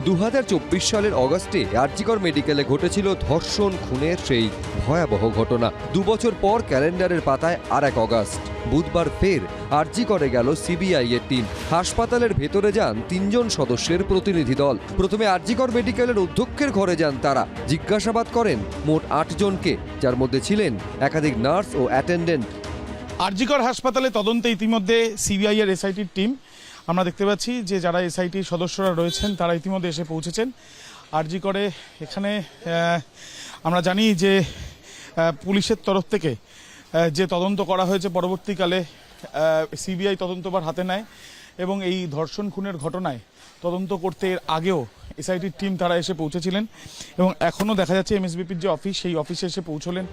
2024 সালের অগাস্টে আরজিকর মেডিকেলে ঘটেছিল ধর্ষণ খুনের সেই ভয়াবহ ঘটনা। 2 বছর পর ক্যালেন্ডারের পাতায় আর এক অগাস্ট। বুধবার ফের আরজিকরে গেল সিবিআই এর টিম। হাসপাতালের ভেতরে যান 3 জন সদস্যের প্রতিনিধি দল। প্রথমে আরজিকর মেডিকেলের অধ্যক্ষের ঘরে যান তারা। জিজ্ঞাসাবাদ করেন মোট 8 জনকে, যার মধ্যে ছিলেন একাধিক নার্স ও অ্যাটেন্ডেন্ট। আরজিকর হাসপাতালে তদন্তে ইতিমধ্যে সিবিআই এর এসআইটির টিম, আমরা দেখতে পাচ্ছি যে যারা এসআইটির সদস্যরা রয়েছেন তারা ইতিমধ্যে এসে পৌঁছেছেন আরজিকরে। এখানে আমরা জানি যে পুলিশের তরফ থেকে যে তদন্ত করা হয়েছে, পরবর্তীকালে সিবিআই তদন্তভার হাতে নেয় এবং এই ধর্ষণ খুনের ঘটনায় তদন্ত করতে এর আগেও এসআইটির টিম তারা এসে পৌঁছেছিলেন এবং এখনও দেখা যাচ্ছে এমএসবিপির যে অফিস, সেই অফিসে এসে পৌঁছলেন।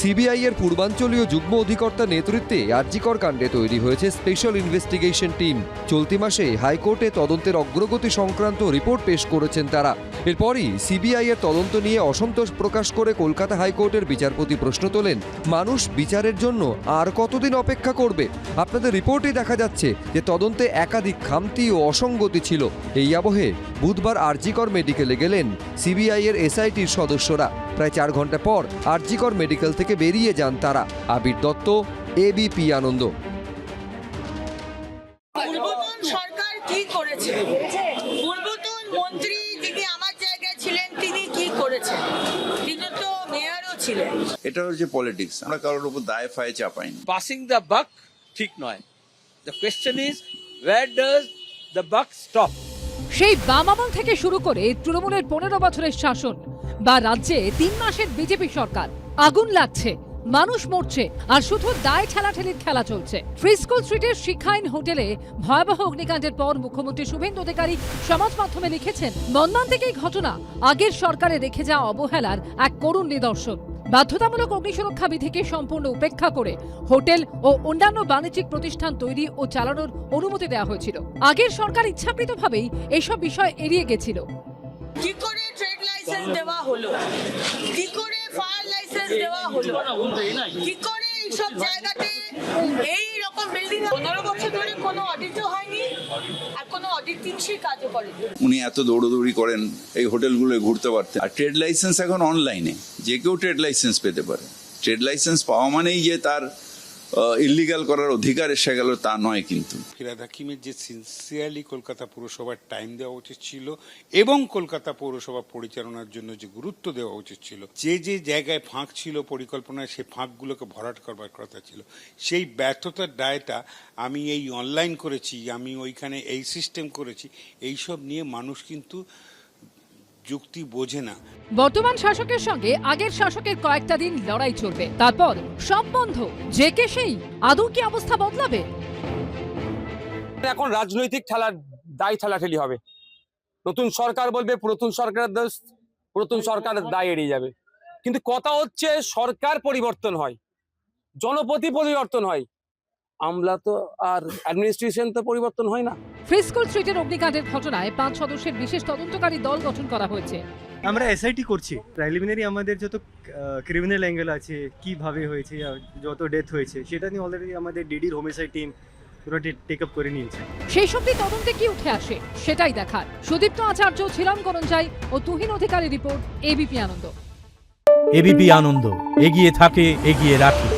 সিবিআই এর পূর্বাঞ্চলীয় যুগ্ম অধিকর্তার নেতৃত্বে আরজিকর কাণ্ডে তৈরি হয়েছে স্পেশাল ইনভেস্টিগেশন টিম। চলতি মাসে হাইকোর্টে তদন্তের অগ্রগতি সংক্রান্ত রিপোর্ট পেশ করেছেন তারা। এরপরই সিবিআই এর তদন্ত নিয়ে অসন্তোষ প্রকাশ করে কলকাতা হাইকোর্টের বিচারপতি প্রশ্ন তোলেন, মানুষ বিচারের জন্য আর কতদিন অপেক্ষা করবে? আপনাদের রিপোর্টে দেখা যাচ্ছে যে তদন্তে একাধিক খামতি ও অসঙ্গতি ছিল। এই আবহে বুধবার আরজিকর মেডিকেলে গেলেন সিবিআই এর এসআইটির সদস্যরা। প্রায় 4 ঘন্টা পর আরজিকর মেডিকেল থেকে বেরিয়ে যান তারা। আবির দত্ত, এবিপি আনন্দ। পূর্বতন সরকার কি করেছে, পূর্বতন মন্ত্রী যিনি আমার জায়গায় ছিলেন তিনি কি করেছেন? তিনি তো মেয়রও ছিলেন। এটা হচ্ছে পলিটিক্স, আমরা কারোর উপর দায় ফায় চাপাইনি। পাসিং দ্য বাক ঠিক নয়। The question is wire does the বাক স্টপ? সেই বাম আমল থেকে শুরু করে তৃণমূলের 15 বছরের শাসন বা রাজ্যে 3 মাসের বিজেপি সরকার, আগুন লাগছে, মানুষ মরছে, আর শুধু দায় ঠেলাঠেলির খেলা চলছে। ফ্রিস্কুল স্ট্রিটের শিক্ষাইন হোটেলে ভয়াবহ অগ্নিকাণ্ডের পর মুখ্যমন্ত্রী শুভেন্দু অধিকারী সমাজ মাধ্যমে লিখেছেন, মর্মান্তিক এই ঘটনা আগের সরকারে রেখে যাওয়া অবহেলার এক করুণ নিদর্শন। বাধ্যতামূলক অগ্নিসুরক্ষা বিধিকে সম্পূর্ণ উপেক্ষা করে হোটেল ও অন্যান্য বাণিজ্যিক প্রতিষ্ঠান তৈরি ও চালানোর অনুমতি দেওয়া হয়েছিল। আগের সরকার ইচ্ছাকৃতভাবেই এসব বিষয় এড়িয়ে গেছিল। কি করে ট্রেড লাইসেন্স দেওয়া হলো, কি করে ফায়ার লাইসেন্স দেওয়া হলো, কি করে এইসব জায়গাতে এই রকম বিল্ডিং 15 বছর ধরে কোনো অডিটও হয়নি আর কোনো অডিটিং সে কাজও করেনি। উনি এত দৌড়দৌড়ি করেন এই হোটেলগুলো ঘুরতে পারতেন। আর ট্রেড লাইসেন্স এখন অনলাইনে যে কেউ ট্রেড লাইসেন্স পেতে পারে। ট্রেড লাইসেন্স পাওয়া মানেই যে তার ইলিগাল করার অধিকার এসে গেল তা নয়। কিন্তু ফিরহাদ হাকিমের যে সিনসিয়ারলি কলকাতা পৌরসভার টাইম দেওয়া উচিত ছিল এবং কলকাতা পৌরসভা পরিচালনার জন্য যে গুরুত্ব দেওয়া উচিত ছিল, যে যে জায়গায় ফাঁক ছিল পরিকল্পনায় সেই ফাঁকগুলোকে ভরাট করবার কথা ছিল, সেই ব্যর্থতার দায়টা আমি এই অনলাইন করেছি, আমি ওইখানে এই সিস্টেম করেছি, এইসব নিয়ে মানুষ কিন্তু যুক্তি বোঝে না। বর্তমান শাসকের সঙ্গে আগের শাসকের কয়েকটা দিন লড়াই চলবে, তারপর সব বন্ধ। যে কে সেই, আদৌ কি অবস্থা বদলাবে? এখন রাজনৈতিক দায় ঠেলাঠেলি হবে। নতুন সরকার বলবে পুরাতন সরকারের দোষ, পুরাতন সরকারের দায় এড়িয়ে যাবে। কিন্তু কথা হচ্ছে সরকার পরিবর্তন হয়, জনপতি পরিবর্তন হয়, আমলা তো আর অ্যাডমিনিস্ট্রেশন তো পরিবর্তন হয় না। ফ্রিস্কুল স্ট্রিটের অগ্নিকাণ্ডের ঘটনায় 5 সদস্যের বিশেষ তদন্তকারী দল গঠন করা হয়েছে। আমরা এসআইটি করছি। প্রিলিমিনারি আমাদের যত ক্রিমিনাল অ্যাঙ্গেল আছে, কিভাবে হয়েছে, যত ডেথ হয়েছে, সেটা নিয়ে অলরেডি আমাদের ডিডির হোমিসাইড টিম পুরো টেক আপ করে নিয়েছে। সেই সবটি তদন্তে কি উঠে আসে সেটাই দেখার। সুদীপ্ত আচার্য, ছিলাম করঞ্জাই ও তুহিন অধিকারী রিপোর্ট, এবিপি আনন্দ। এবিপি আনন্দ, এগিয়ে থাকে, এগিয়ে রাখে।